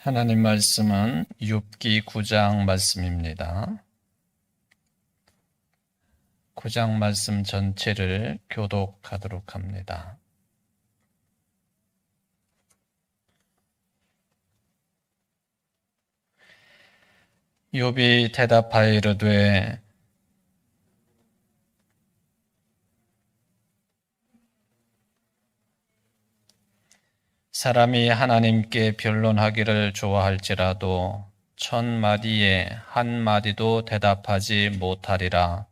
하나님 말씀은 욥기 9장 말씀입니다. 9장 말씀 전체를 교독하도록 합니다. 욥이 대답하여 이르되 사람이 하나님께 변론하기를 좋아할지라도 1000마디에 한 마디도 대답하지 못하리라.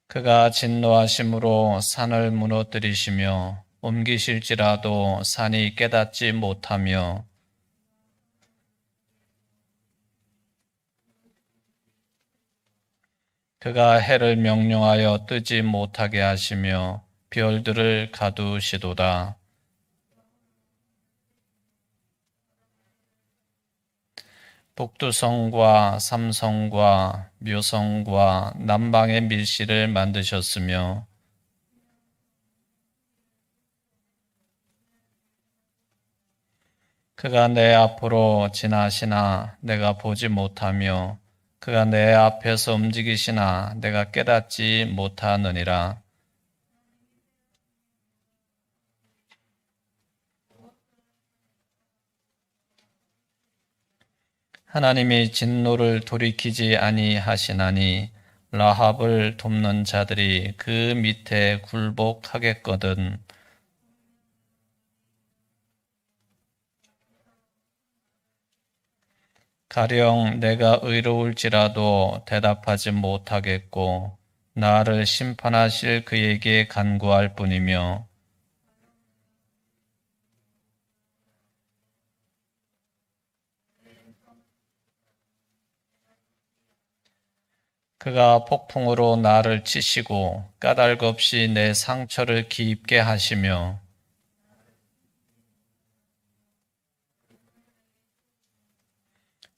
그가 진노하심으로 산을 무너뜨리시며 옮기실지라도 산이 깨닫지 못하며 그가 해를 명령하여 뜨지 못하게 하시며 별들을 가두시도다. 북두성과 삼성과 묘성과 남방의 밀실을 만드셨으며 그가 내 앞으로 지나시나 내가 보지 못하며 그가 내 앞에서 움직이시나 내가 깨닫지 못하느니라. 하나님이 진노를 돌이키지 아니하시나니 라합을 돕는 자들이 그 밑에 굴복하겠거든. 가령 내가 의로울지라도 대답하지 못하겠고 나를 심판하실 그에게 간구할 뿐이며 그가 폭풍으로 나를 치시고 까닭 없이 내 상처를 깊게 하시며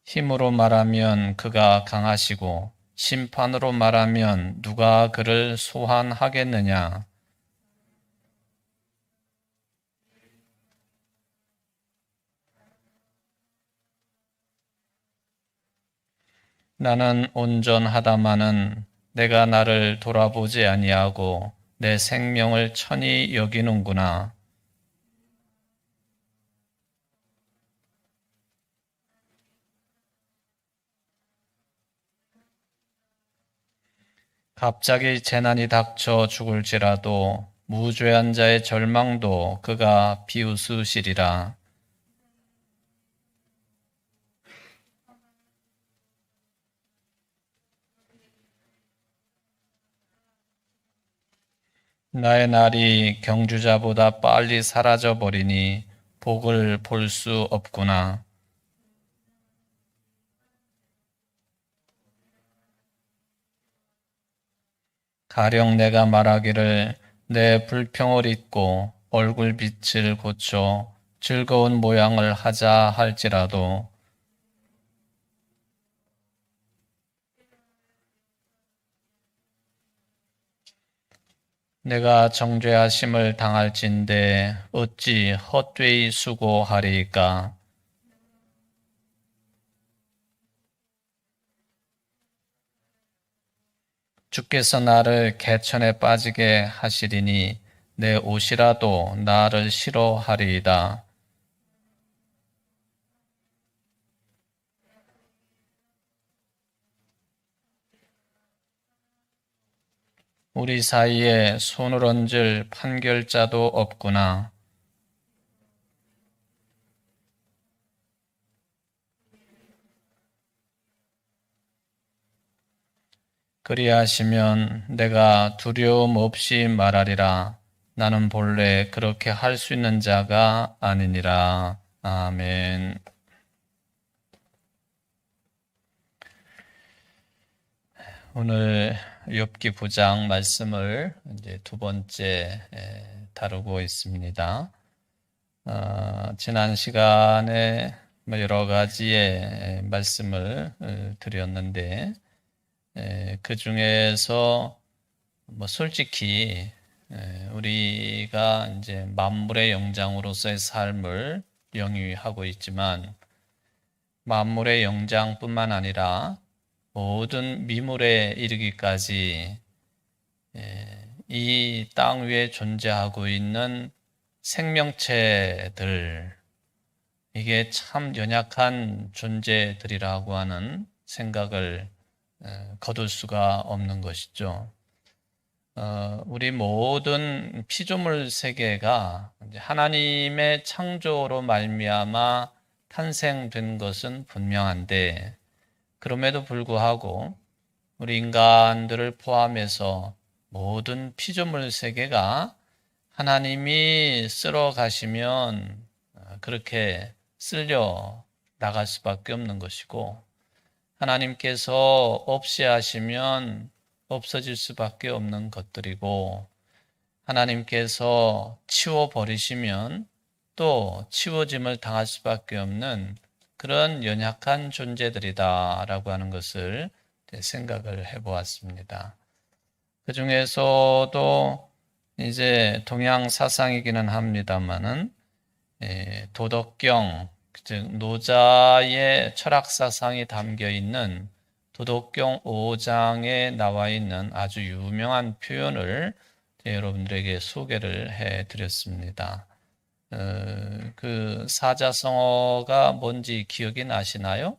힘으로 말하면 그가 강하시고 심판으로 말하면 누가 그를 소환하겠느냐. 나는 온전하다마는 내가 나를 돌아보지 아니하고 내 생명을 천히 여기는구나. 갑자기 재난이 닥쳐 죽을지라도 무죄한 자의 절망도 그가 비웃으시리라. 나의 날이 경주자보다 빨리 사라져 버리니 복을 볼 수 없구나. 가령 내가 말하기를 내 불평을 잊고 얼굴빛을 고쳐 즐거운 모양을 하자 할지라도 내가 정죄하심을 당할진대 어찌 헛되이 수고하리이까. 주께서 나를 개천에 빠지게 하시리니 내 옷이라도 나를 싫어하리이다. 우리 사이에 손을 얹을 판결자도 없구나. 그리하시면 내가 두려움 없이 말하리라. 나는 본래 그렇게 할 수 있는 자가 아니니라. 아멘. 오늘 욥기 9장 말씀을 이제 두 번째 다루고 있습니다. 지난 시간에 여러 가지의 말씀을 드렸는데 그 중에서 뭐 솔직히 우리가 이제 만물의 영장으로서의 삶을 영위하고 있지만 만물의 영장뿐만 아니라 모든 미물에 이르기까지 이 땅 위에 존재하고 있는 생명체들, 이게 참 연약한 존재들이라고 하는 생각을 거둘 수가 없는 것이죠. 우리 모든 피조물 세계가 하나님의 창조로 말미암아 탄생된 것은 분명한데, 그럼에도 불구하고 우리 인간들을 포함해서 모든 피조물 세계가 하나님이 쓸어 가시면 그렇게 쓸려 나갈 수밖에 없는 것이고, 하나님께서 없이 하시면 없어질 수밖에 없는 것들이고, 하나님께서 치워버리시면 또 치워짐을 당할 수밖에 없는 그런 연약한 존재들이다라고 하는 것을 생각을 해보았습니다. 그 중에서도 이제 동양 사상이기는 합니다만은 도덕경, 즉 노자의 철학 사상이 담겨 있는 도덕경 5장에 나와 있는 아주 유명한 표현을 여러분들에게 소개를 해 드렸습니다. 그 사자성어가 뭔지 기억이 나시나요?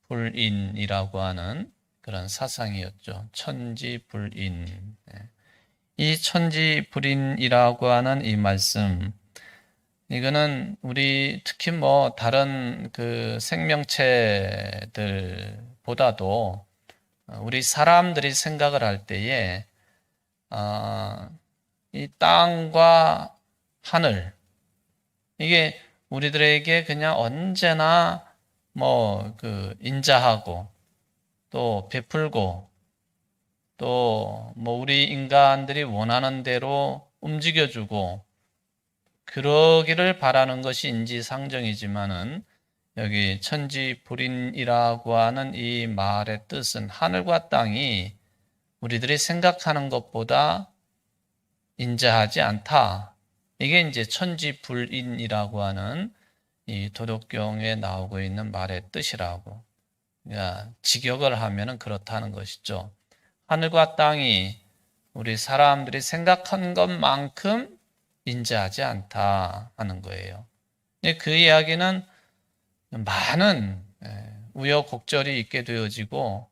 천지불인이라고 하는 그런 사상이었죠. 천지불인. 이 천지불인이라고 하는 이 말씀, 이거는 우리 특히 뭐 다른 그 생명체들보다도 우리 사람들이 생각을 할 때에 이 땅과 하늘, 이게 우리들에게 그냥 언제나 뭐 그 인자하고 또 베풀고 또 뭐 우리 인간들이 원하는 대로 움직여주고 그러기를 바라는 것이 인지상정이지만은, 여기 천지불인이라고 하는 이 말의 뜻은 하늘과 땅이 우리들이 생각하는 것보다 인자하지 않다. 이게 이제 천지불인이라고 하는 이 도덕경에 나오고 있는 말의 뜻이라고. 그러니까 직역을 하면은 그렇다는 것이죠. 하늘과 땅이 우리 사람들이 생각한 것만큼 인자하지 않다 하는 거예요. 그 이야기는 많은 우여곡절이 있게 되어지고,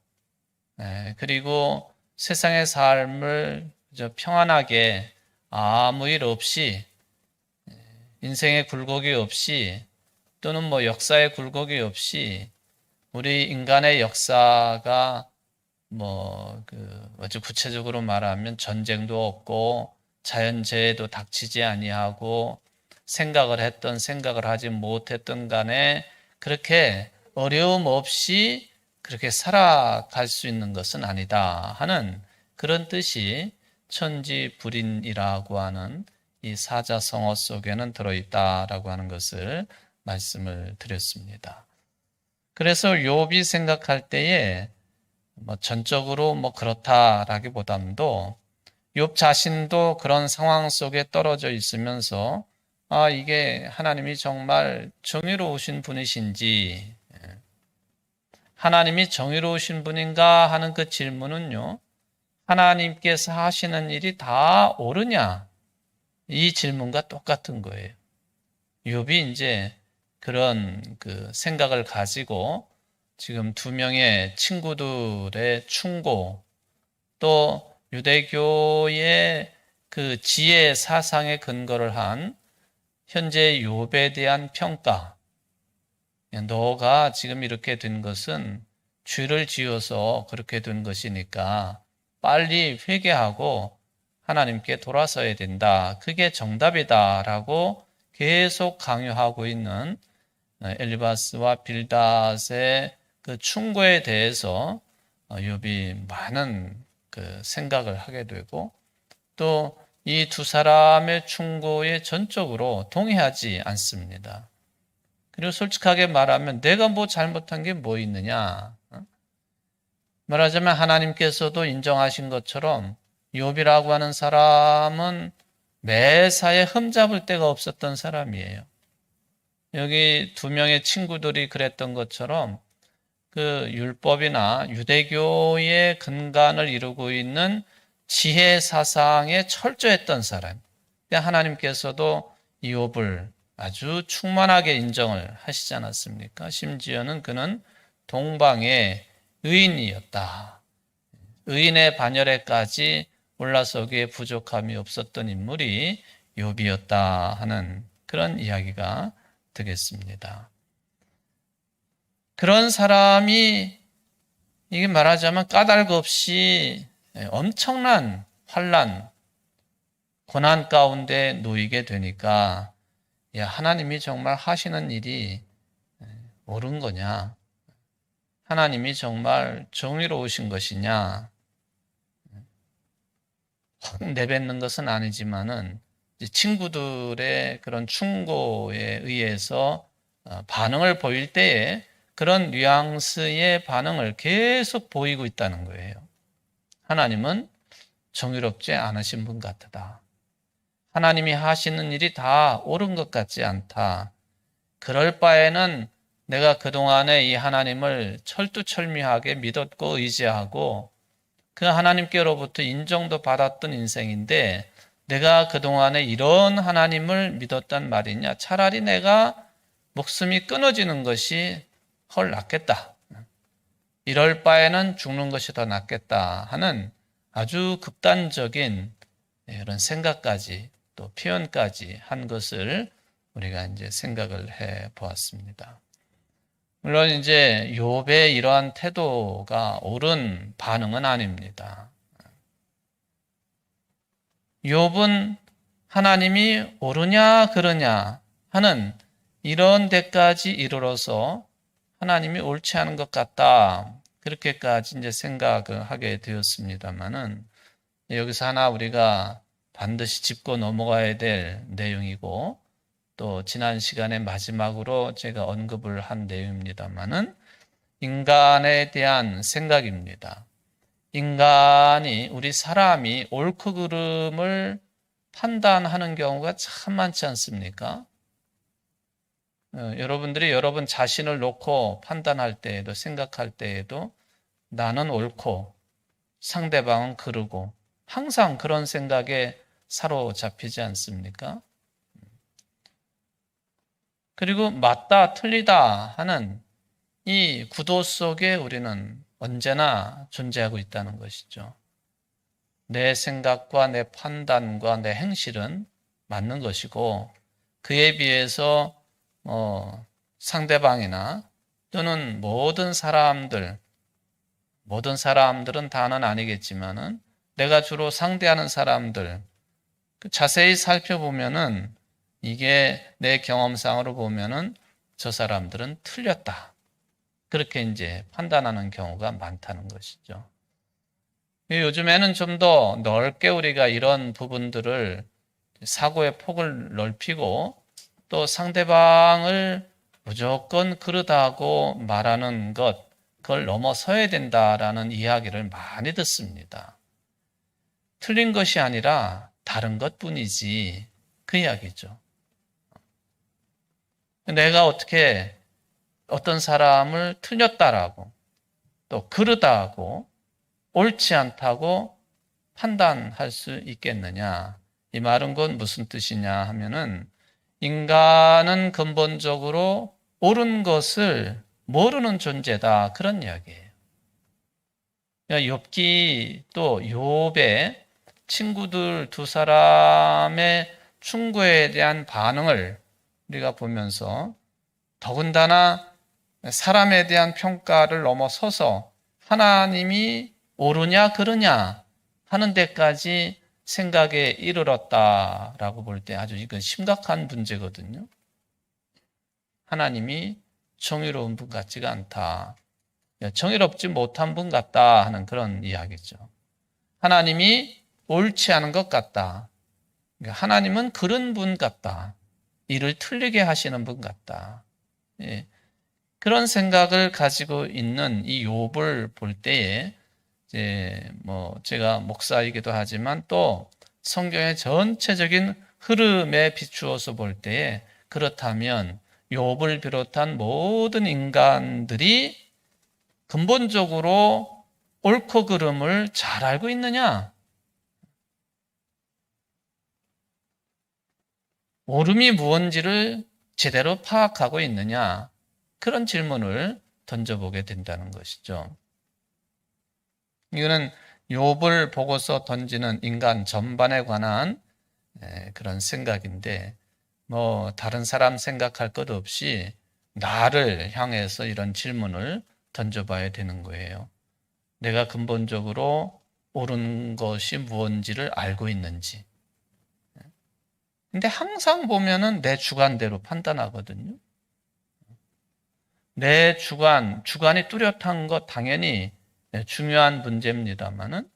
그리고 세상의 삶을 평안하게 아무 일 없이, 인생의 굴곡이 없이, 또는 뭐 역사의 굴곡이 없이 우리 인간의 역사가 뭐 아주 구체적으로 말하면 전쟁도 없고 자연재해도 닥치지 아니하고 생각을 했던 생각을 하지 못했던 간에 그렇게 어려움 없이 그렇게 살아갈 수 있는 것은 아니다 하는 그런 뜻이 천지불인이라고 하는 이 사자성어 속에는 들어있다라고 하는 것을 말씀을 드렸습니다. 그래서 욥이 생각할 때에 뭐 전적으로 뭐 그렇다라기보다도 욥 자신도 그런 상황 속에 떨어져 있으면서 이게 하나님이 정말 정의로우신 분이신지, 하나님이 정의로우신 분인가 하는 그 질문은요, 하나님께서 하시는 일이 다 옳으냐, 이 질문과 똑같은 거예요. 욥이 이제 그런 그 생각을 가지고 지금 두 명의 친구들의 충고, 또 유대교의 그 지혜 사상에 근거를 한 현재 욥에 대한 평가, 너가 지금 이렇게 된 것은 죄를 지어서 그렇게 된 것이니까 빨리 회개하고 하나님께 돌아서야 된다. 그게 정답이다라고 계속 강요하고 있는 엘리바스와 빌닷의 그 충고에 대해서 욥이 많은 그 생각을 하게 되고, 또 이 두 사람의 충고에 전적으로 동의하지 않습니다. 그리고 솔직하게 말하면 내가 뭐 잘못한 게 뭐 있느냐. 말하자면 하나님께서도 인정하신 것처럼 욥이라고 하는 사람은 매사에 흠잡을 데가 없었던 사람이에요. 여기 두 명의 친구들이 그랬던 것처럼 그 율법이나 유대교의 근간을 이루고 있는 지혜 사상에 철저했던 사람. 하나님께서도 이욥을 아주 충만하게 인정을 하시지 않았습니까? 심지어는 그는 동방의 의인이었다. 의인의 반열에까지 올라서기에 부족함이 없었던 인물이 욥이었다 하는 그런 이야기가 되겠습니다. 그런 사람이 이게 말하자면 까닭 없이 엄청난 환난, 고난 가운데 놓이게 되니까 야, 하나님이 정말 하시는 일이 옳은 거냐? 하나님이 정말 정의로우신 것이냐? 확 내뱉는 것은 아니지만은 친구들의 그런 충고에 의해서 반응을 보일 때에 그런 뉘앙스의 반응을 계속 보이고 있다는 거예요. 하나님은 정의롭지 않으신 분 같다. 하나님이 하시는 일이 다 옳은 것 같지 않다. 그럴 바에는 내가 그동안에 이 하나님을 철두철미하게 믿었고 의지하고 그 하나님께로부터 인정도 받았던 인생인데 내가 그동안에 이런 하나님을 믿었단 말이냐. 차라리 내가 목숨이 끊어지는 것이 헐 낫겠다. 이럴 바에는 죽는 것이 더 낫겠다 하는 아주 극단적인 이런 생각까지 또 표현까지 한 것을 우리가 이제 생각을 해 보았습니다. 물론 이제 욥의 이러한 태도가 옳은 반응은 아닙니다. 욥은 하나님이 옳으냐 그러냐 하는 이런 데까지 이르러서 하나님이 옳지 않은 것 같다. 그렇게까지 이제 생각을 하게 되었습니다만은 여기서 하나 우리가 반드시 짚고 넘어가야 될 내용이고 또 지난 시간에 마지막으로 제가 언급을 한 내용입니다만은 인간에 대한 생각입니다. 인간이 우리 사람이 옳고 그름을 판단하는 경우가 참 많지 않습니까? 여러분들이 여러분 자신을 놓고 판단할 때에도 생각할 때에도 나는 옳고 상대방은 그르고 항상 그런 생각에 사로잡히지 않습니까? 그리고 맞다 틀리다 하는 이 구도 속에 우리는 언제나 존재하고 있다는 것이죠. 내 생각과 내 판단과 내 행실은 맞는 것이고 그에 비해서 상대방이나 또는 모든 사람들은 다는 아니겠지만은 내가 주로 상대하는 사람들 자세히 살펴보면은 이게 내 경험상으로 보면은 저 사람들은 틀렸다. 그렇게 이제 판단하는 경우가 많다는 것이죠. 요즘에는 좀 더 넓게 우리가 이런 부분들을 사고의 폭을 넓히고 또 상대방을 무조건 그러다고 말하는 것, 그걸 넘어서야 된다라는 이야기를 많이 듣습니다. 틀린 것이 아니라 다른 것뿐이지 그 이야기죠. 내가 어떻게 어떤 사람을 틀렸다라고 또 그러다고 옳지 않다고 판단할 수 있겠느냐. 이 말은 곧 무슨 뜻이냐 하면은 인간은 근본적으로 옳은 것을 모르는 존재다. 그런 이야기예요. 욥기 또 욥의 친구들 두 사람의 충고에 대한 반응을 우리가 보면서 더군다나 사람에 대한 평가를 넘어서서 하나님이 옳으냐 그러냐 하는 데까지 생각에 이르렀다라고 볼 때 아주 이건 심각한 문제거든요. 하나님이 정의로운 분 같지가 않다. 정의롭지 못한 분 같다 하는 그런 이야기죠. 하나님이 옳지 않은 것 같다. 하나님은 그런 분 같다. 일을 틀리게 하시는 분 같다. 예. 그런 생각을 가지고 있는 이 욥을 볼 때에 이제 뭐 제가 목사이기도 하지만 또 성경의 전체적인 흐름에 비추어서 볼 때에 그렇다면 욥을 비롯한 모든 인간들이 근본적으로 옳고 그름을 잘 알고 있느냐? 옳음이 무엇인지를 제대로 파악하고 있느냐? 그런 질문을 던져보게 된다는 것이죠. 이거는 욥을 보고서 던지는 인간 전반에 관한 그런 생각인데 뭐 다른 사람 생각할 것 없이 나를 향해서 이런 질문을 던져봐야 되는 거예요. 내가 근본적으로 옳은 것이 무엇인지를 알고 있는지. 근데 항상 보면은 내 주관대로 판단하거든요. 내 주관이 뚜렷한 것 당연히 중요한 문제입니다만은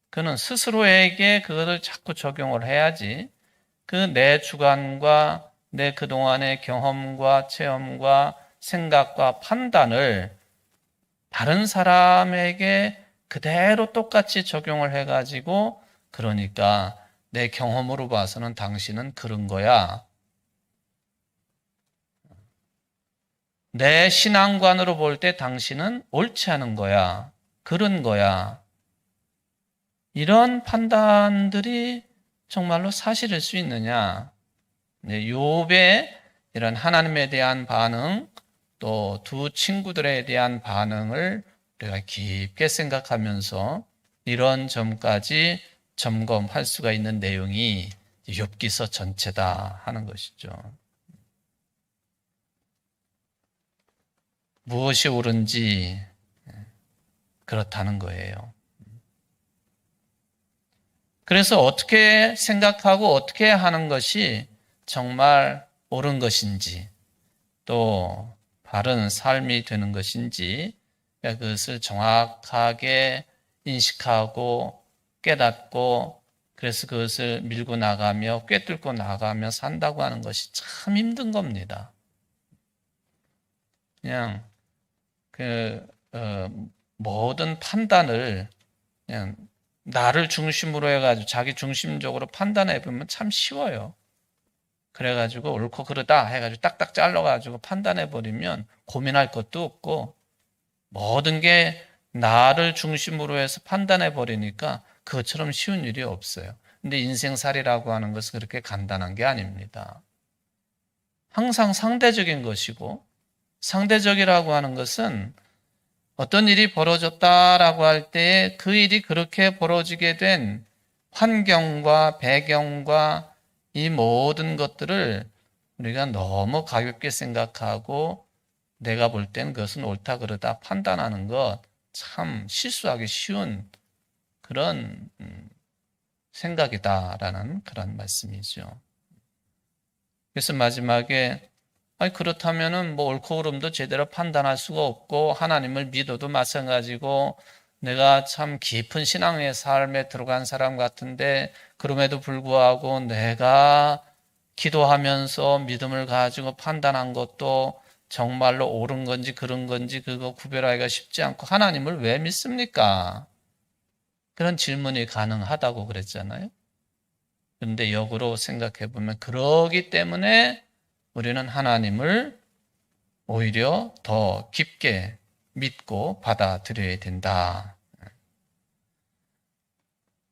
그는 스스로에게 그것을 자꾸 적용을 해야지 그 내 주관과 내 그동안의 경험과 체험과 생각과 판단을 다른 사람에게 그대로 똑같이 적용을 해가지고 그러니까 내 경험으로 봐서는 당신은 그런 거야. 내 신앙관으로 볼 때 당신은 옳지 않은 거야. 그런 거야. 이런 판단들이 정말로 사실일 수 있느냐? 욥의 이런 하나님에 대한 반응, 또 두 친구들에 대한 반응을 우리가 깊게 생각하면서 이런 점까지 점검할 수가 있는 내용이 욥기서 전체다 하는 것이죠. 무엇이 옳은지 그렇다는 거예요. 그래서 어떻게 생각하고 어떻게 하는 것이 정말 옳은 것인지 또 바른 삶이 되는 것인지 그것을 정확하게 인식하고 깨닫고 그래서 그것을 밀고 나가며 꿰뚫고 나가며 산다고 하는 것이 참 힘든 겁니다. 그냥 모든 판단을 그냥 나를 중심으로 해가지고 자기 중심적으로 판단해 보면 참 쉬워요. 그래가지고 옳고 그르다 해가지고 딱딱 잘라가지고 판단해 버리면 고민할 것도 없고 모든 게 나를 중심으로 해서 판단해 버리니까 그것처럼 쉬운 일이 없어요. 근데 인생살이라고 하는 것은 그렇게 간단한 게 아닙니다. 항상 상대적인 것이고 상대적이라고 하는 것은 어떤 일이 벌어졌다라고 할 때 그 일이 그렇게 벌어지게 된 환경과 배경과 이 모든 것들을 우리가 너무 가볍게 생각하고 내가 볼 땐 그것은 옳다 그르다 판단하는 것 참 실수하기 쉬운 그런 생각이다라는 그런 말씀이죠. 그래서 마지막에 그렇다면은 뭐 옳고 그름도 제대로 판단할 수가 없고 하나님을 믿어도 마찬가지고 내가 참 깊은 신앙의 삶에 들어간 사람 같은데 그럼에도 불구하고 내가 기도하면서 믿음을 가지고 판단한 것도 정말로 옳은 건지 그런 건지 그거 구별하기가 쉽지 않고 하나님을 왜 믿습니까? 그런 질문이 가능하다고 그랬잖아요. 그런데 역으로 생각해 보면 그러기 때문에 우리는 하나님을 오히려 더 깊게 믿고 받아들여야 된다.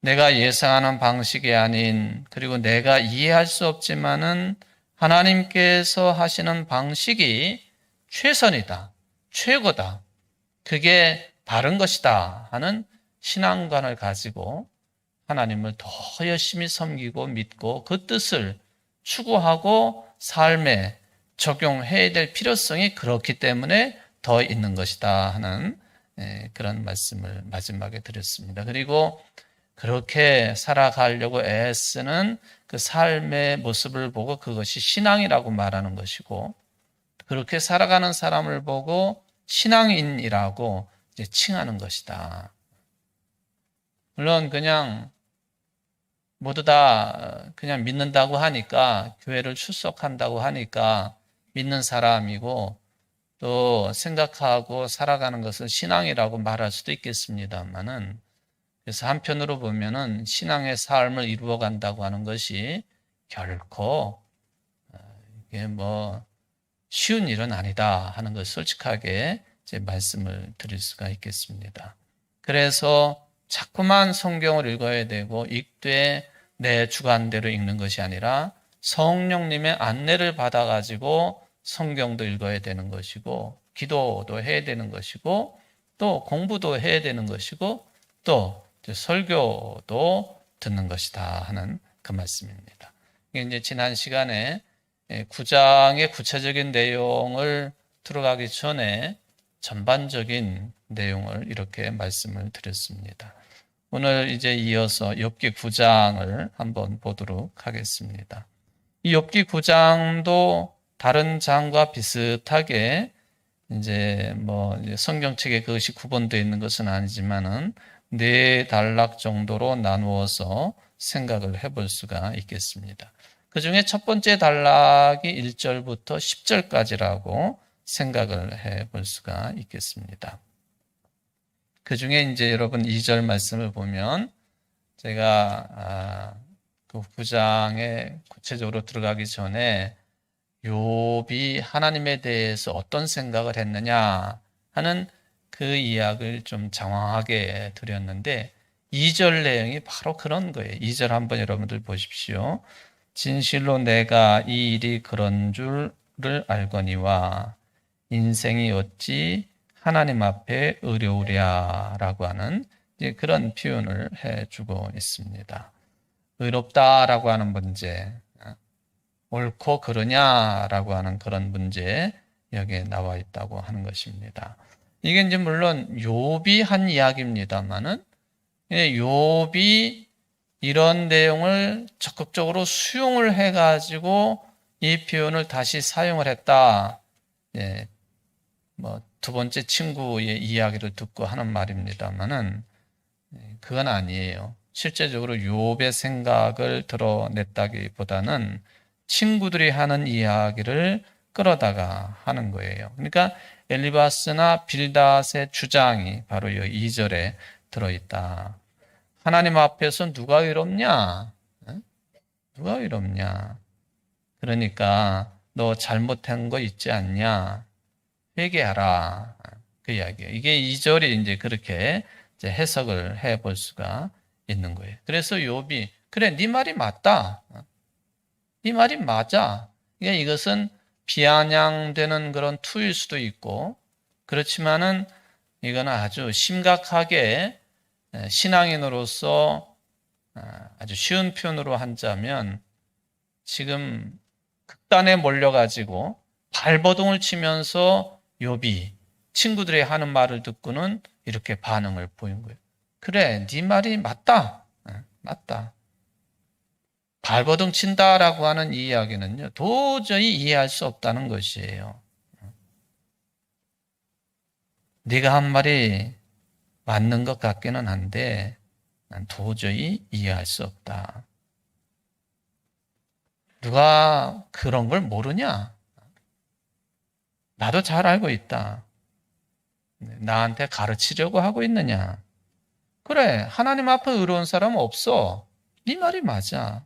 내가 예상하는 방식이 아닌 그리고 내가 이해할 수 없지만은 하나님께서 하시는 방식이 최선이다. 최고다. 그게 바른 것이다 하는 신앙관을 가지고 하나님을 더 열심히 섬기고 믿고 그 뜻을 추구하고 삶에 적용해야 될 필요성이 그렇기 때문에 더 있는 것이다 하는 그런 말씀을 마지막에 드렸습니다. 그리고 그렇게 살아가려고 애쓰는 그 삶의 모습을 보고 그것이 신앙이라고 말하는 것이고 그렇게 살아가는 사람을 보고 신앙인이라고 이제 칭하는 것이다. 물론 그냥 모두 다 그냥 믿는다고 하니까 교회를 출석한다고 하니까 믿는 사람이고 또 생각하고 살아가는 것을 신앙이라고 말할 수도 있겠습니다만은, 그래서 한편으로 보면은 신앙의 삶을 이루어 간다고 하는 것이 결코 이게 뭐 쉬운 일은 아니다 하는 것을 솔직하게 제 말씀을 드릴 수가 있겠습니다. 그래서 자꾸만 성경을 읽어야 되고, 읽되 내 주관대로 읽는 것이 아니라 성령님의 안내를 받아가지고 성경도 읽어야 되는 것이고, 기도도 해야 되는 것이고, 또 공부도 해야 되는 것이고, 또 설교도 듣는 것이다 하는 그 말씀입니다. 이게 이제 지난 시간에 9장의 구체적인 내용을 들어가기 전에 전반적인 내용을 이렇게 말씀을 드렸습니다. 오늘 이제 이어서 욥기 9장을 한번 보도록 하겠습니다. 이 욥기 9장도 다른 장과 비슷하게 이제 뭐 성경책에 그것이 구분되어 있는 것은 아니지만은 네 단락 정도로 나누어서 생각을 해볼 수가 있겠습니다. 그 중에 첫 번째 단락이 1절부터 10절까지라고 생각을 해볼 수가 있겠습니다. 그 중에 이제 여러분 2절 말씀을 보면, 제가 그 9장에 구체적으로 들어가기 전에 욥이 하나님에 대해서 어떤 생각을 했느냐 하는 그 이야기를 좀 장황하게 드렸는데, 2절 내용이 바로 그런 거예요. 2절 한번 여러분들 보십시오. 진실로 내가 이 일이 그런 줄을 알거니와 인생이 어찌 하나님 앞에 의로우랴 라고 하는 그런 표현을 해주고 있습니다. 의롭다라고 하는 문제, 옳고 그르냐라고 하는 그런 문제, 여기에 나와 있다고 하는 것입니다. 이게 이제 물론 욥이 한 이야기입니다만은, 욥이 이런 내용을 적극적으로 수용을 해가지고 이 표현을 다시 사용을 했다. 뭐 두 번째 친구의 이야기를 듣고 하는 말입니다만은, 그건 아니에요. 실제적으로 욥의 생각을 드러냈다기보다는 친구들이 하는 이야기를 끌어다가 하는 거예요. 그러니까 엘리바스나 빌닷의 주장이 바로 이 2절에 들어있다. 하나님 앞에서 누가 의롭냐? 누가 의롭냐? 그러니까 너 잘못한 거 있지 않냐? 회개하라. 그 이야기예요. 이게 2절이 이제 그렇게 이제 해석을 해볼 수가 있는 거예요. 그래서 욥이 그래, 네 말이 맞다. 네 말이 맞아. 그러니까 이것은 비아냥되는 그런 투일 수도 있고, 그렇지만은 이거는 아주 심각하게 신앙인으로서 아주 쉬운 표현으로 한자면, 지금 극단에 몰려가지고 발버둥을 치면서 욥이 친구들이 하는 말을 듣고는 이렇게 반응을 보인 거예요. 그래, 네 말이 맞다. 맞다. 발버둥 친다라고 하는 이 이야기는요, 도저히 이해할 수 없다는 것이에요. 네가 한 말이 맞는 것 같기는 한데 난 도저히 이해할 수 없다. 누가 그런 걸 모르냐? 나도 잘 알고 있다. 나한테 가르치려고 하고 있느냐? 그래, 하나님 앞에 의로운 사람은 없어. 네 말이 맞아.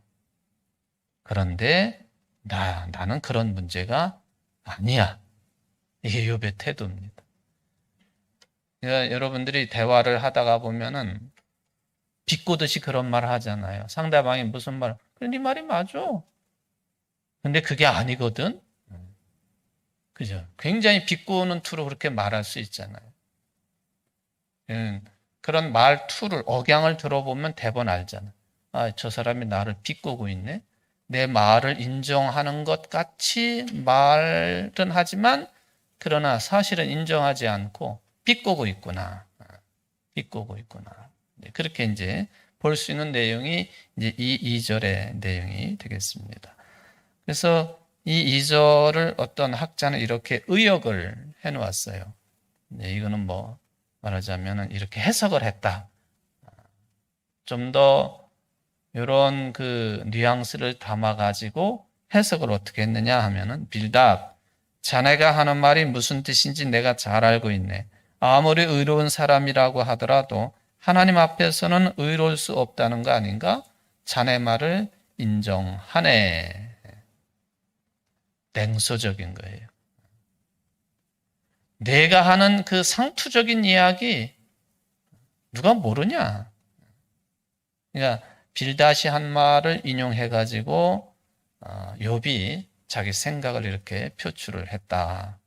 그런데 나는 그런 문제가 아니야. 이게 욥의 태도입니다. 그러니까 여러분들이 대화를 하다가 보면은 비꼬듯이 그런 말을 하잖아요. 상대방이 무슨 말, 그래, 네 말이 맞아. 근데 그게 아니거든. 그죠? 굉장히 비꼬는 투로 그렇게 말할 수 있잖아요. 그런 말투를, 억양을 들어보면 대번 알잖아. 아, 저 사람이 나를 비꼬고 있네. 내 말을 인정하는 것 같이 말은 하지만, 그러나 사실은 인정하지 않고 비꼬고 있구나. 비꼬고 있구나. 그렇게 이제 볼 수 있는 내용이 이제 이 2절의 내용이 되겠습니다. 그래서 이 2절을 어떤 학자는 이렇게 의역을 해 놓았어요. 이거는 뭐 말하자면 이렇게 해석을 했다. 좀 더 이런 그 뉘앙스를 담아 가지고 해석을 어떻게 했느냐 하면은, 빌닷 자네가 하는 말이 무슨 뜻인지 내가 잘 알고 있네. 아무리 의로운 사람이라고 하더라도 하나님 앞에서는 의로울 수 없다는 거 아닌가? 자네 말을 인정하네. 냉소적인 거예요. 내가 하는 그 상투적인 이야기 누가 모르냐? 그러니까 빌닷이 한 말을 인용해가지고 욥이 자기 생각을 이렇게 표출을 했다.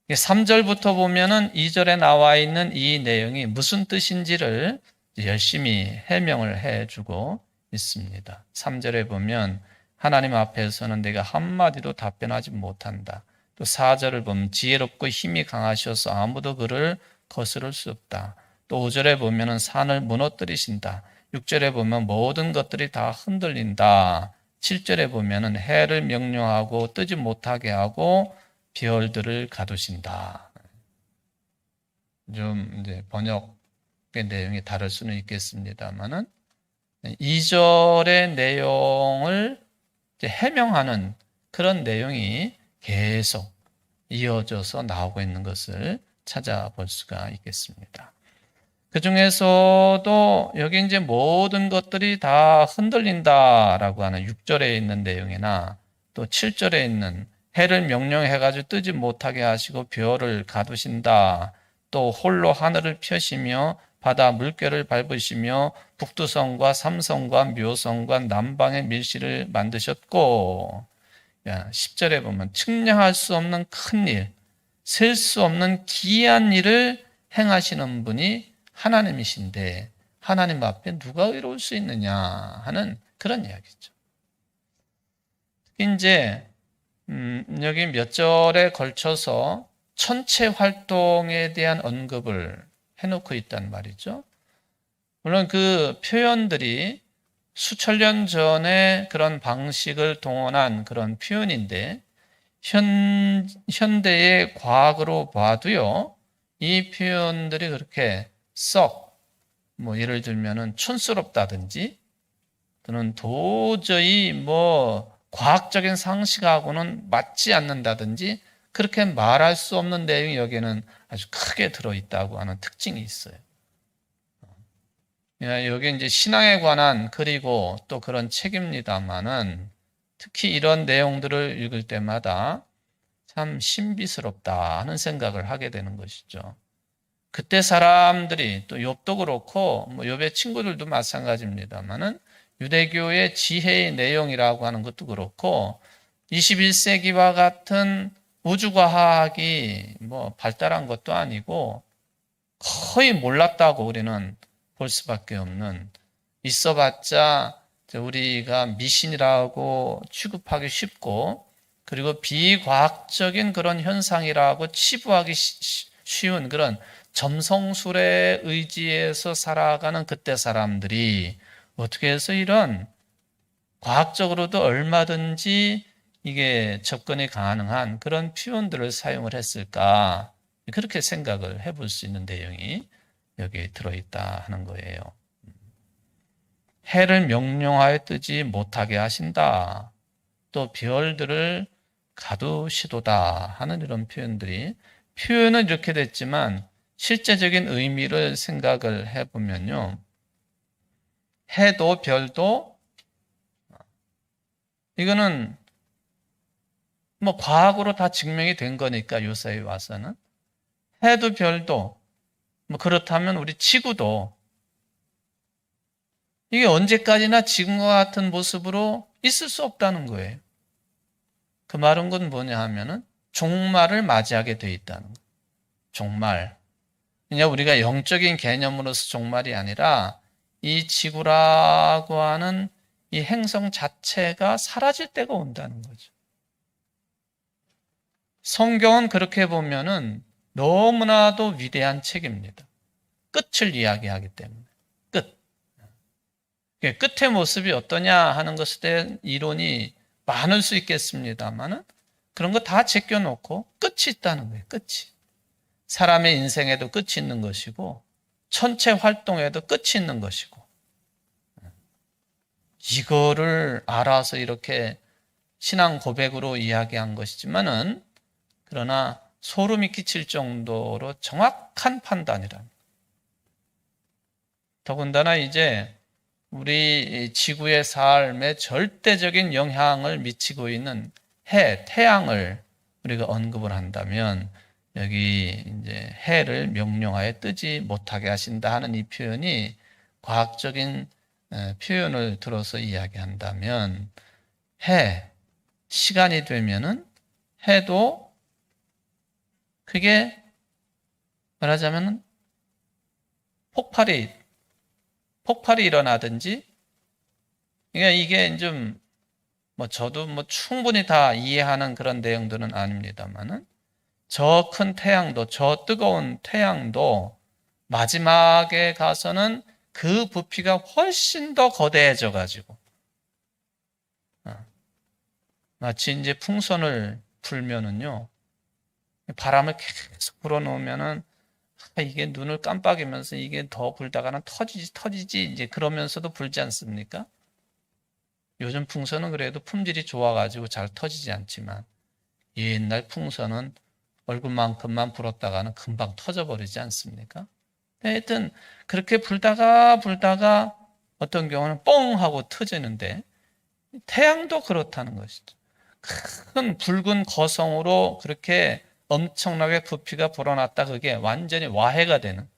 3절부터 보면은 2절에 나와 있는 이 내용이 무슨 뜻인지를 열심히 해명을 해주고 있습니다. 3절에 보면 하나님 앞에서는 내가 한마디도 답변하지 못한다. 또 4절을 보면 지혜롭고 힘이 강하셔서 아무도 그를 거스를 수 없다. 또 5절에 보면은 산을 무너뜨리신다. 6절에 보면 모든 것들이 다 흔들린다. 7절에 보면은 해를 명령하고 뜨지 못하게 하고 별들을 가두신다. 좀 이제 번역의 내용이 다를 수는 있겠습니다만은 2절의 내용을 해명하는 그런 내용이 계속 이어져서 나오고 있는 것을 찾아볼 수가 있겠습니다. 그 중에서도 여기 이제 모든 것들이 다 흔들린다라고 하는 6절에 있는 내용이나 또 7절에 있는 해를 명령해가지고 뜨지 못하게 하시고 별을 가두신다. 또 홀로 하늘을 펴시며 바다 물결을 밟으시며 북두성과 삼성과 묘성과 남방의 밀실을 만드셨고 10절에 보면 측량할 수 없는 큰 일, 셀 수 없는 기이한 일을 행하시는 분이 하나님이신데 하나님 앞에 누가 의로울 수 있느냐 하는 그런 이야기죠. 특히 이제 여기 몇 절에 걸쳐서 천체 활동에 대한 언급을 해놓고 있단 말이죠. 물론 그 표현들이 수천 년 전에 그런 방식을 동원한 그런 표현인데 현대의 과학으로 봐도요, 이 표현들이 그렇게 예를 들면은 촌스럽다든지 또는 도저히 과학적인 상식하고는 맞지 않는다든지 그렇게 말할 수 없는 내용이 여기에는 아주 크게 들어있다고 하는 특징이 있어요. 여기 이제 신앙에 관한 그리고 또 그런 책입니다만은 특히 이런 내용들을 읽을 때마다 참 신비스럽다 하는 생각을 하게 되는 것이죠. 그때 사람들이 또 욥도 그렇고 욥의 친구들도 마찬가지입니다만은 유대교의 지혜의 내용이라고 하는 것도 그렇고 21세기와 같은 우주과학이 발달한 것도 아니고 거의 몰랐다고 우리는 볼 수밖에 없는, 있어봤자 우리가 미신이라고 취급하기 쉽고 그리고 비과학적인 그런 현상이라고 치부하기 쉬운 그런 점성술에 의지해서 살아가는 그때 사람들이 어떻게 해서 이런 과학적으로도 얼마든지 이게 접근이 가능한 그런 표현들을 사용을 했을까, 그렇게 생각을 해볼 수 있는 내용이 여기에 들어있다 하는 거예요. 해를 명령하여 뜨지 못하게 하신다. 또 별들을 가두시도다 하는 이런 표현은 이렇게 됐지만 실제적인 의미를 생각을 해보면요, 해도 별도 이거는 과학으로 다 증명이 된 거니까 요새에 와서는 해도 별도 그렇다면 우리 지구도 이게 언제까지나 지금과 같은 모습으로 있을 수 없다는 거예요. 그 말은 건 뭐냐 하면은 종말을 맞이하게 돼 있다는 거예요. 종말. 그냥 우리가 영적인 개념으로서 종말이 아니라 이 지구라고 하는 이 행성 자체가 사라질 때가 온다는 거죠. 성경은 그렇게 보면은 너무나도 위대한 책입니다. 끝을 이야기하기 때문에. 끝. 끝의 모습이 어떠냐 하는 것에 대한 이론이 많을 수 있겠습니다만은 그런 거 다 제껴놓고 끝이 있다는 거예요. 끝이. 사람의 인생에도 끝이 있는 것이고 천체 활동에도 끝이 있는 것이고, 이거를 알아서 이렇게 신앙 고백으로 이야기한 것이지만은 그러나 소름이 끼칠 정도로 정확한 판단이란. 더군다나 이제 우리 지구의 삶에 절대적인 영향을 미치고 있는 태양을 우리가 언급을 한다면 여기 이제 해를 명령하여 뜨지 못하게 하신다 하는 이 표현이 과학적인 표현을 들어서 이야기한다면 시간이 되면은 해도 그게 말하자면 폭발이 일어나든지, 그러니까 이게 좀 저도 충분히 다 이해하는 그런 내용들은 아닙니다만은 저 큰 태양도, 저 뜨거운 태양도 마지막에 가서는 그 부피가 훨씬 더 거대해져 가지고 마치 이제 풍선을 불면은요, 바람을 계속 불어넣으면은 이게 눈을 깜빡이면서 이게 더 불다가는 터지지 이제 그러면서도 불지 않습니까? 요즘 풍선은 그래도 품질이 좋아가지고 잘 터지지 않지만 옛날 풍선은 얼굴만큼만 불었다가는 금방 터져버리지 않습니까? 하여튼 그렇게 불다가 어떤 경우는 뽕 하고 터지는데 태양도 그렇다는 것이죠. 큰 붉은 거성으로 그렇게 엄청나게 부피가 불어났다 그게 완전히 와해가 되는.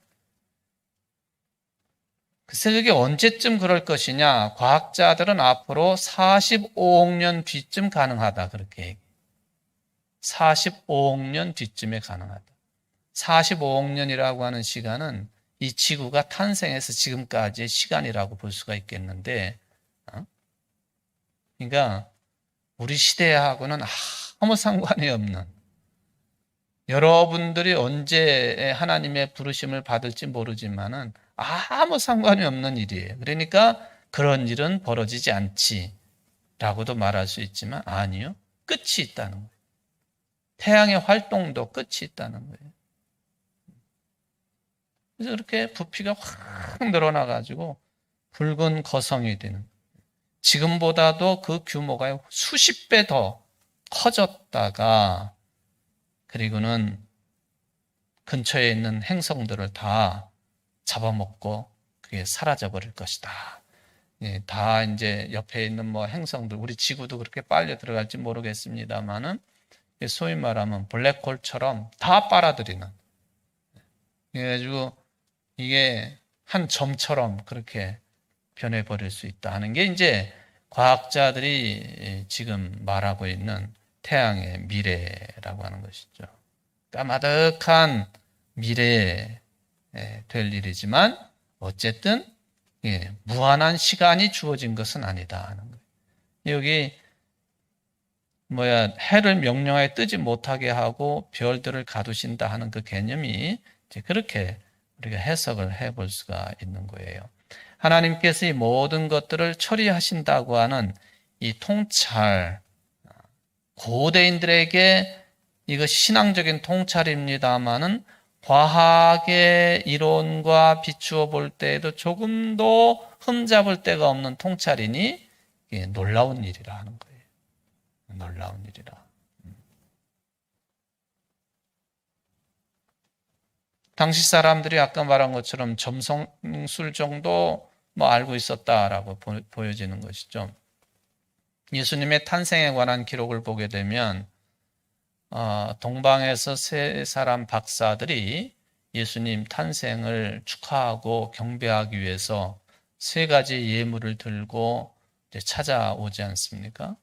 글쎄 그게 언제쯤 그럴 것이냐. 과학자들은 앞으로 45억 년 뒤쯤 가능하다 그렇게 얘기해요. 45억 년 뒤쯤에 가능하다. 45억 년이라고 하는 시간은 이 지구가 탄생해서 지금까지의 시간이라고 볼 수가 있겠는데, 그러니까 우리 시대하고는 아무 상관이 없는, 여러분들이 언제 하나님의 부르심을 받을지 모르지만은 아무 상관이 없는 일이에요. 그러니까 그런 일은 벌어지지 않지라고도 말할 수 있지만 아니요. 끝이 있다는 거예요. 태양의 활동도 끝이 있다는 거예요. 그래서 그렇게 부피가 확 늘어나가지고 붉은 거성이 되는, 지금보다도 그 규모가 수십 배 더 커졌다가 그리고는 근처에 있는 행성들을 다 잡아먹고 그게 사라져 버릴 것이다. 다 이제 옆에 있는 행성들, 우리 지구도 그렇게 빨려 들어갈지 모르겠습니다만은 소위 말하면 블랙홀처럼 다 빨아들이는. 그래가지고 이게 한 점처럼 그렇게 변해버릴 수 있다 하는 게 이제 과학자들이 지금 말하고 있는 태양의 미래라고 하는 것이죠. 까마득한 미래에 될 일이지만 어쨌든 무한한 시간이 주어진 것은 아니다 하는 거예요. 여기 해를 명령하여 뜨지 못하게 하고 별들을 가두신다 하는 그 개념이 이제 그렇게 우리가 해석을 해볼 수가 있는 거예요. 하나님께서 이 모든 것들을 처리하신다고 하는 이 통찰, 고대인들에게 이거 신앙적인 통찰입니다마는 과학의 이론과 비추어 볼 때에도 조금도 흠잡을 데가 없는 통찰이니 놀라운 일이라 하는 거예요. 놀라운 일이라. 당시 사람들이 아까 말한 것처럼 점성술 정도 알고 있었다라고 보여지는 것이죠. 예수님의 탄생에 관한 기록을 보게 되면 동방에서 세 사람 박사들이 예수님 탄생을 축하하고 경배하기 위해서 세 가지 예물을 들고 찾아오지 않습니까?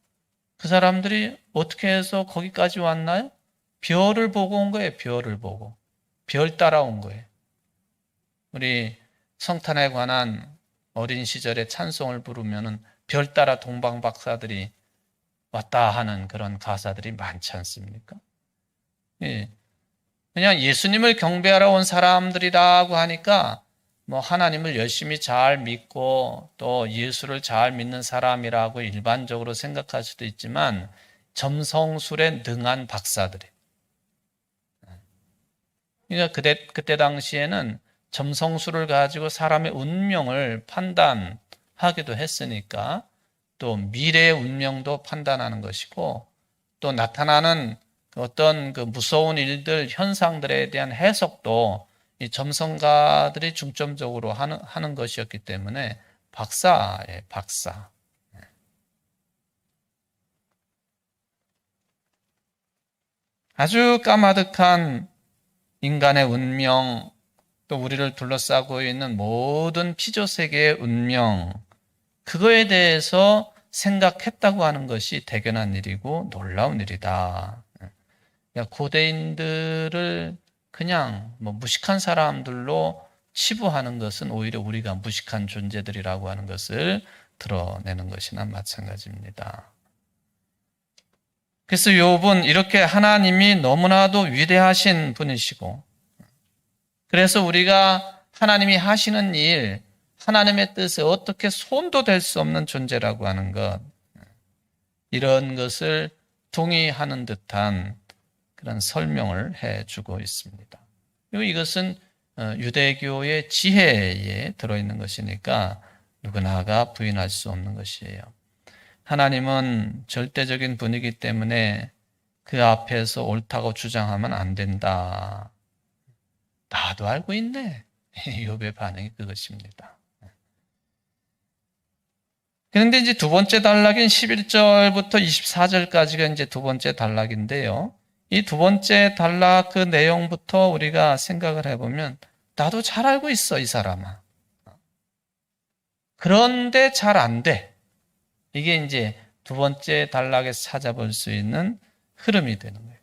그 사람들이 어떻게 해서 거기까지 왔나요? 별을 보고 온 거예요. 별을 보고. 별 따라온 거예요. 우리 성탄에 관한 어린 시절의 찬송을 부르면은 별 따라 동방 박사들이 왔다 하는 그런 가사들이 많지 않습니까? 예. 그냥 예수님을 경배하러 온 사람들이라고 하니까 하나님을 열심히 잘 믿고 또 예수를 잘 믿는 사람이라고 일반적으로 생각할 수도 있지만 점성술에 능한 박사들이. 그러니까 그때 당시에는 점성술을 가지고 사람의 운명을 판단하기도 했으니까 또 미래의 운명도 판단하는 것이고 또 나타나는 어떤 그 무서운 일들, 현상들에 대한 해석도 이 점성가들이 중점적으로 하는 것이었기 때문에 박사예요, 박사. 아주 까마득한 인간의 운명, 또 우리를 둘러싸고 있는 모든 피조세계의 운명, 그거에 대해서 생각했다고 하는 것이 대견한 일이고 놀라운 일이다. 고대인들을 그냥 무식한 사람들로 치부하는 것은 오히려 우리가 무식한 존재들이라고 하는 것을 드러내는 것이나 마찬가지입니다. 그래서 욥은 이렇게 하나님이 너무나도 위대하신 분이시고, 그래서 우리가 하나님이 하시는 일, 하나님의 뜻에 어떻게 손도 댈 수 없는 존재라고 하는 것, 이런 것을 동의하는 듯한 그런 설명을 해주고 있습니다. 그리고 이것은 유대교의 지혜에 들어있는 것이니까 누구나가 부인할 수 없는 것이에요. 하나님은 절대적인 분이기 때문에 그 앞에서 옳다고 주장하면 안 된다. 나도 알고 있네. 욥의 반응이 그것입니다. 그런데 이제 두 번째 단락인 11절부터 24절까지가 이제 두 번째 단락인데요. 이 두 번째 단락 그 내용부터 우리가 생각을 해보면 나도 잘 알고 있어, 이 사람아. 그런데 잘 안 돼. 이게 이제 두 번째 단락에서 찾아볼 수 있는 흐름이 되는 거예요.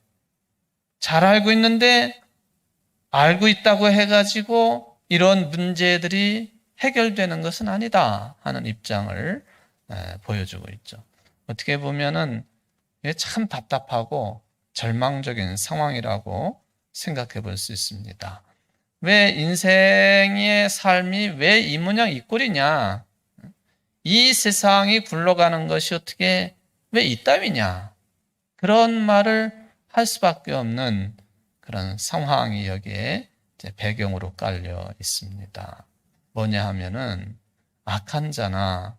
잘 알고 있는데 알고 있다고 해가지고 이런 문제들이 해결되는 것은 아니다 하는 입장을 보여주고 있죠. 어떻게 보면은 참 답답하고 절망적인 상황이라고 생각해 볼 수 있습니다. 왜 인생의 삶이 왜 이 모양 이 꼴이냐? 이 세상이 굴러가는 것이 어떻게 왜 이따위냐? 그런 말을 할 수밖에 없는 그런 상황이 여기에 이제 배경으로 깔려 있습니다. 뭐냐 하면은 악한 자나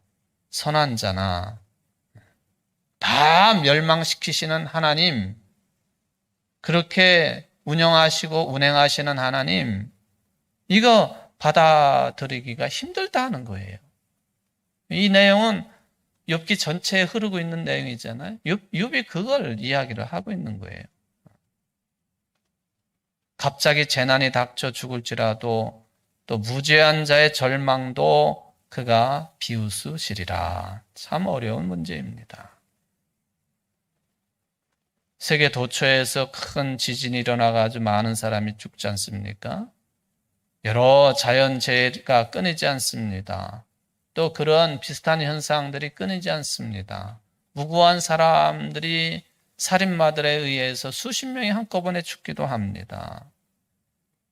선한 자나 다 멸망시키시는 하나님, 그렇게 운영하시고 운행하시는 하나님, 이거 받아들이기가 힘들다는 거예요. 이 내용은 욥기 전체에 흐르고 있는 내용이잖아요. 욥이 그걸 이야기를 하고 있는 거예요. 갑자기 재난이 닥쳐 죽을지라도 또 무죄한 자의 절망도 그가 비웃으시리라. 참 어려운 문제입니다. 세계 도처에서 큰 지진이 일어나가지고 많은 사람이 죽지 않습니까? 여러 자연재해가 끊이지 않습니다. 또 그런 비슷한 현상들이 끊이지 않습니다. 무고한 사람들이 살인마들에 의해서 수십 명이 한꺼번에 죽기도 합니다.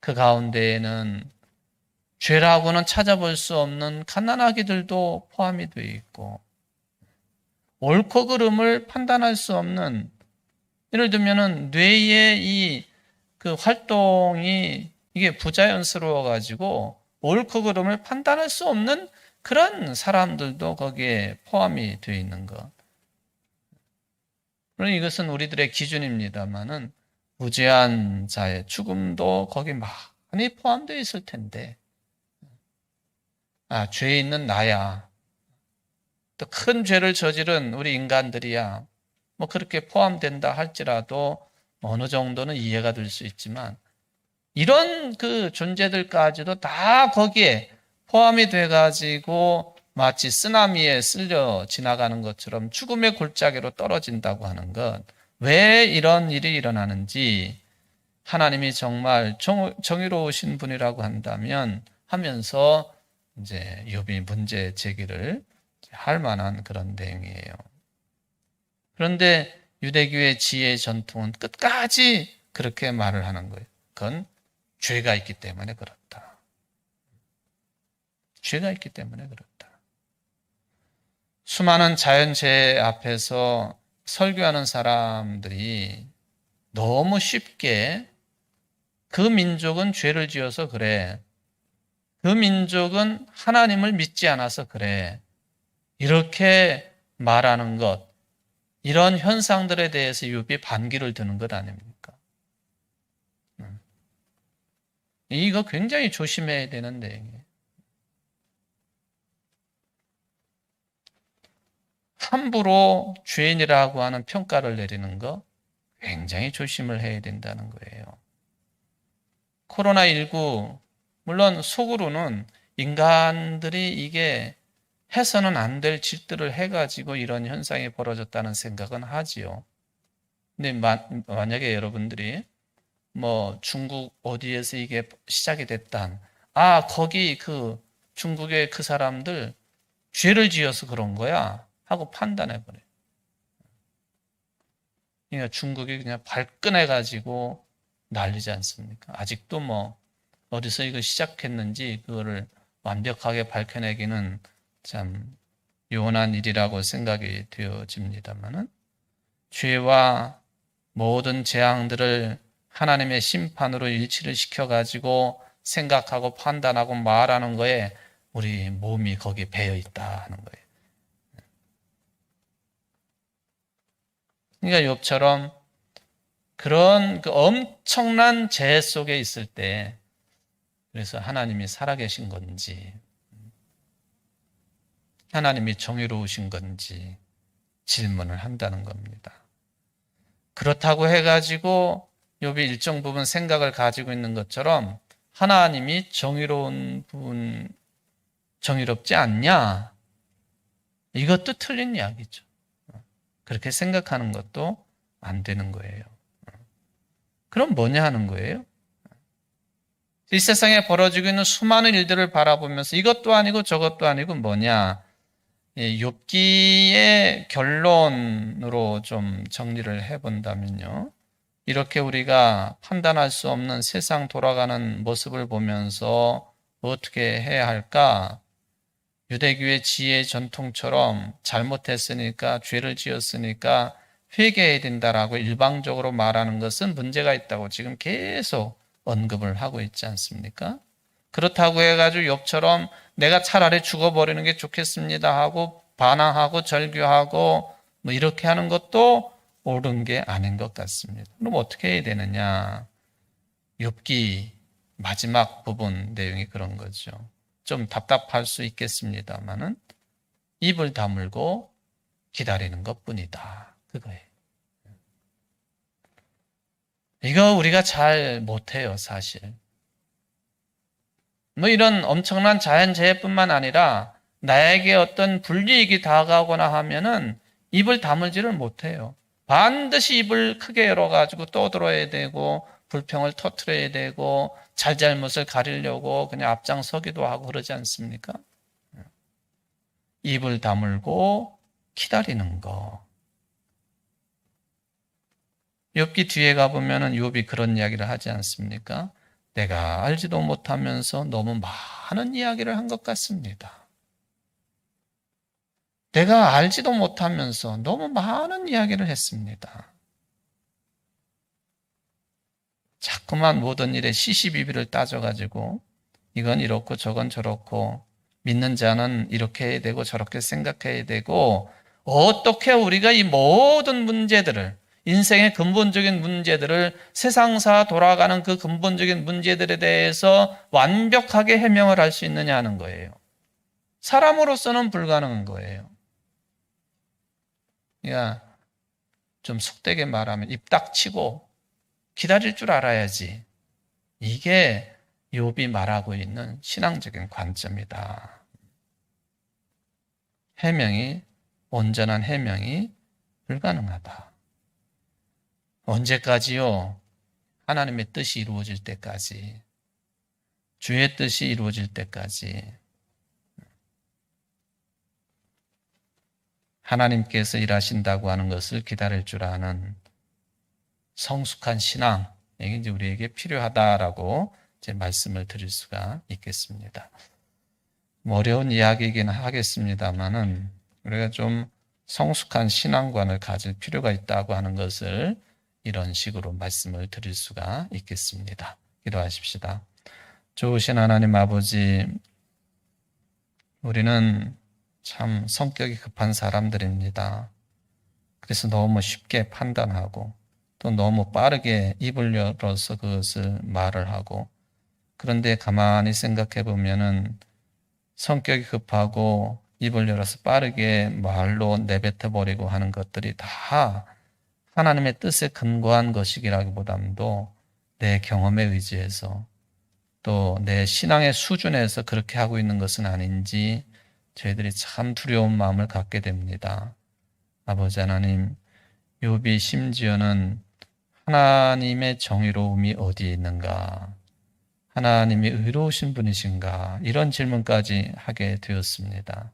그 가운데에는 죄라고는 찾아볼 수 없는 갓난아기들도 포함이 되어 있고, 옳고 그름을 판단할 수 없는, 예를 들면은 뇌의 이 그 활동이 이게 부자연스러워 가지고 옳고 그름을 판단할 수 없는 그런 사람들도 거기에 포함이 되어 있는 것. 물론 이것은 우리들의 기준입니다만은 무죄한 자의 죽음도 거기 많이 포함되어 있을 텐데, 죄 있는 나야, 또 큰 죄를 저지른 우리 인간들이야, 그렇게 포함된다 할지라도 어느 정도는 이해가 될 수 있지만, 이런 그 존재들까지도 다 거기에 포함이 돼가지고 마치 쓰나미에 쓸려 지나가는 것처럼 죽음의 골짜기로 떨어진다고 하는 것, 왜 이런 일이 일어나는지, 하나님이 정말 정의로우신 분이라고 한다면 하면서 이제 욥이 문제 제기를 할 만한 그런 내용이에요. 그런데 유대교의 지혜 전통은 끝까지 그렇게 말을 하는 거예요. 그건 죄가 있기 때문에 그렇다. 죄가 있기 때문에 그렇다. 수많은 자연재해 앞에서 설교하는 사람들이 너무 쉽게 그 민족은 죄를 지어서 그래, 그 민족은 하나님을 믿지 않아서 그래, 이렇게 말하는 것, 이런 현상들에 대해서 욥이 반기를 드는 것 아닙니까? 이거 굉장히 조심해야 되는데, 함부로 죄인이라고 하는 평가를 내리는 거 굉장히 조심을 해야 된다는 거예요. 코로나19, 물론 속으로는 인간들이 이게 해서는 안 될 짓들을 해가지고 이런 현상이 벌어졌다는 생각은 하지요. 근데 만약에 여러분들이 뭐 중국 어디에서 이게 시작이 됐단, 거기 그 중국의 그 사람들 죄를 지어서 그런 거야 하고 판단해버려요. 그러니까 중국이 그냥 발끈해가지고 난리지 않습니까? 아직도 뭐 어디서 이거 시작했는지 그거를 완벽하게 밝혀내기는 참 요원한 일이라고 생각이 되어집니다만은, 죄와 모든 재앙들을 하나님의 심판으로 일치를 시켜가지고 생각하고 판단하고 말하는 거에 우리 몸이 거기에 배어 있다 하는 거예요. 그러니까 욥처럼 그런 그 엄청난 재해 속에 있을 때, 그래서 하나님이 살아계신 건지, 하나님이 정의로우신 건지 질문을 한다는 겁니다. 그렇다고 해가지고 욥이 일정 부분 생각을 가지고 있는 것처럼 하나님이 정의로운 부분, 정의롭지 않냐? 이것도 틀린 이야기죠. 그렇게 생각하는 것도 안 되는 거예요. 그럼 뭐냐 하는 거예요? 이 세상에 벌어지고 있는 수많은 일들을 바라보면서 이것도 아니고 저것도 아니고 뭐냐? 욥기의 결론으로 좀 정리를 해본다면요. 이렇게 우리가 판단할 수 없는 세상 돌아가는 모습을 보면서 어떻게 해야 할까? 유대교의 지혜 전통처럼 잘못했으니까, 죄를 지었으니까 회개해야 된다라고 일방적으로 말하는 것은 문제가 있다고 지금 계속 언급을 하고 있지 않습니까? 그렇다고 해가지고 욥처럼 내가 차라리 죽어버리는 게 좋겠습니다 하고 반항하고 절규하고 뭐 이렇게 하는 것도 옳은 게 아닌 것 같습니다. 그럼 어떻게 해야 되느냐? 욥기 마지막 부분 내용이 그런 거죠. 좀 답답할 수 있겠습니다만은 입을 다물고 기다리는 것뿐이다. 그거예요. 이거 우리가 잘 못해요, 사실. 뭐 이런 엄청난 자연재해뿐만 아니라 나에게 어떤 불이익이 다가오거나 하면은 입을 다물지를 못해요. 반드시 입을 크게 열어가지고 떠들어야 되고 불평을 터트려야 되고 잘잘못을 가리려고 그냥 앞장서기도 하고 그러지 않습니까? 입을 다물고 기다리는 거. 욥기 뒤에 가보면은 욥이 그런 이야기를 하지 않습니까? 내가 알지도 못하면서 너무 많은 이야기를 한 것 같습니다. 내가 알지도 못하면서 너무 많은 이야기를 했습니다. 자꾸만 모든 일에 시시비비를 따져가지고 이건 이렇고 저건 저렇고 믿는 자는 이렇게 해야 되고 저렇게 생각해야 되고, 어떻게 우리가 이 모든 문제들을, 인생의 근본적인 문제들을, 세상사 돌아가는 그 근본적인 문제들에 대해서 완벽하게 해명을 할 수 있느냐 하는 거예요. 사람으로서는 불가능한 거예요. 그러니까 좀 속되게 말하면 입 닥치고 기다릴 줄 알아야지. 이게 욥이 말하고 있는 신앙적인 관점이다. 해명이, 온전한 해명이 불가능하다. 언제까지요? 하나님의 뜻이 이루어질 때까지, 주의 뜻이 이루어질 때까지 하나님께서 일하신다고 하는 것을 기다릴 줄 아는 성숙한 신앙, 이게 이제 우리에게 필요하다라고 이제 말씀을 드릴 수가 있겠습니다. 어려운 이야기이긴 하겠습니다만은 우리가 좀 성숙한 신앙관을 가질 필요가 있다고 하는 것을 이런 식으로 말씀을 드릴 수가 있겠습니다. 기도하십시다. 좋으신 하나님 아버지, 우리는 참 성격이 급한 사람들입니다. 그래서 너무 쉽게 판단하고 또 너무 빠르게 입을 열어서 그것을 말을 하고, 그런데 가만히 생각해 보면은 성격이 급하고 입을 열어서 빠르게 말로 내뱉어 버리고 하는 것들이 다 하나님의 뜻에 근거한 것이기라기보다도 내 경험에 의지해서 또 내 신앙의 수준에서 그렇게 하고 있는 것은 아닌지 저희들이 참 두려운 마음을 갖게 됩니다. 아버지 하나님, 욥이 심지어는 하나님의 정의로움이 어디에 있는가? 하나님이 의로우신 분이신가? 이런 질문까지 하게 되었습니다.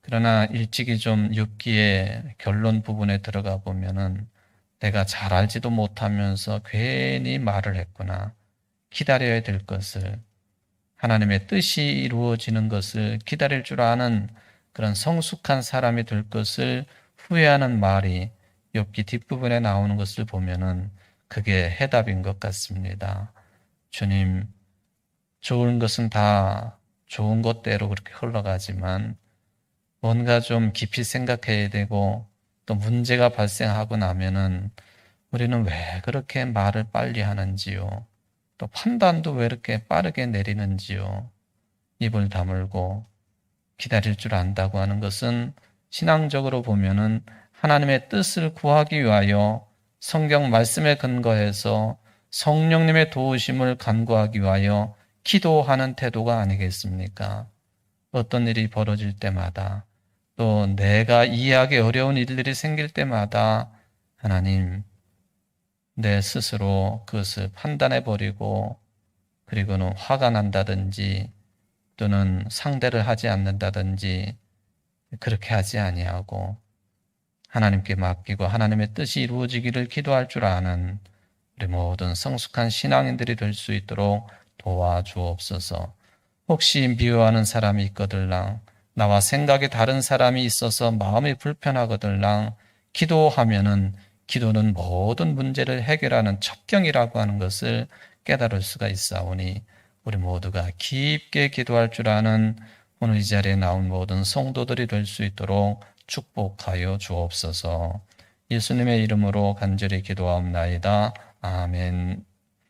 그러나 일찍이 좀 욥기의 결론 부분에 들어가 보면은 내가 잘 알지도 못하면서 괜히 말을 했구나. 기다려야 될 것을, 하나님의 뜻이 이루어지는 것을 기다릴 줄 아는 그런 성숙한 사람이 될 것을 후회하는 말이 욥기 뒷부분에 나오는 것을 보면은 그게 해답인 것 같습니다. 주님, 좋은 것은 다 좋은 것대로 그렇게 흘러가지만 뭔가 좀 깊이 생각해야 되고 또 문제가 발생하고 나면은 우리는 왜 그렇게 말을 빨리 하는지요? 또 판단도 왜 이렇게 빠르게 내리는지요? 입을 다물고 기다릴 줄 안다고 하는 것은 신앙적으로 보면은 하나님의 뜻을 구하기 위하여 성경 말씀에 근거해서 성령님의 도우심을 간구하기 위하여 기도하는 태도가 아니겠습니까? 어떤 일이 벌어질 때마다 또 내가 이해하기 어려운 일들이 생길 때마다 하나님, 내 스스로 그것을 판단해 버리고 그리고는 화가 난다든지 또는 상대를 하지 않는다든지 그렇게 하지 아니하고 하나님께 맡기고 하나님의 뜻이 이루어지기를 기도할 줄 아는 우리 모든 성숙한 신앙인들이 될 수 있도록 도와주옵소서. 혹시 미워하는 사람이 있거들랑 나와 생각이 다른 사람이 있어서 마음이 불편하거들랑 기도하면은 기도는 모든 문제를 해결하는 첩경이라고 하는 것을 깨달을 수가 있사오니 우리 모두가 깊게 기도할 줄 아는 오늘 이 자리에 나온 모든 성도들이 될 수 있도록 축복하여 주옵소서. 예수님의 이름으로 간절히 기도하옵나이다. 아멘.